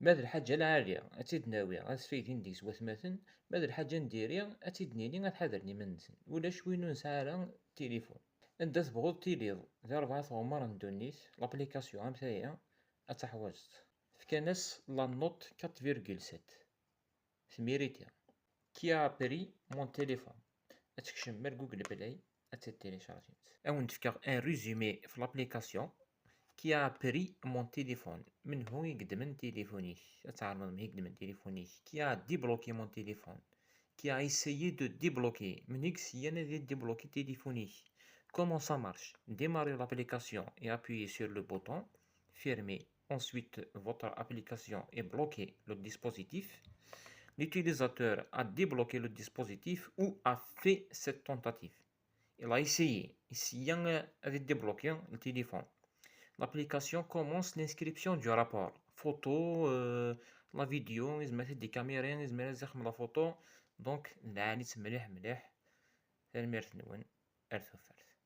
ماد الحاجة العالية أتيد ناوية غتفيدي نديس وثماثن، ماد الحاجة نديريها أتيد نيني غتحضرني منسن، ولا شوينو نسعى راه التليفون، أنت تبغض تيليض ذا 4 غمار ندونيت لابليكاسيون أمثايا أتحواجت فكانس لا نوت 4,7 سميريتيها كي a pris mon téléphone أتكشم مال جوجل بلاي أتتيليشارجيت أو نتفكر ان ريزومي في لابليكاسيون كي a pris mon téléphone من هو يقدمن تليفونيك تعرض من يقدمن تليفونيك كي a débloqué mon téléphone qui a essayé de débloquer من يكسي أنا دي débloquer téléphonique comment ça marche démarrer l'application et appuyer sur le bouton fermer ensuite votre application et bloquer le dispositif. L'utilisateur a débloqué le dispositif ou a fait cette tentative. Il a essayé de débloquer le téléphone. L'application commence l'inscription du rapport. Photo, la vidéo, ils mettent des caméras, ils mettent la photo. Donc, là, ils مليح مليح. الميرت نون ألف فرد.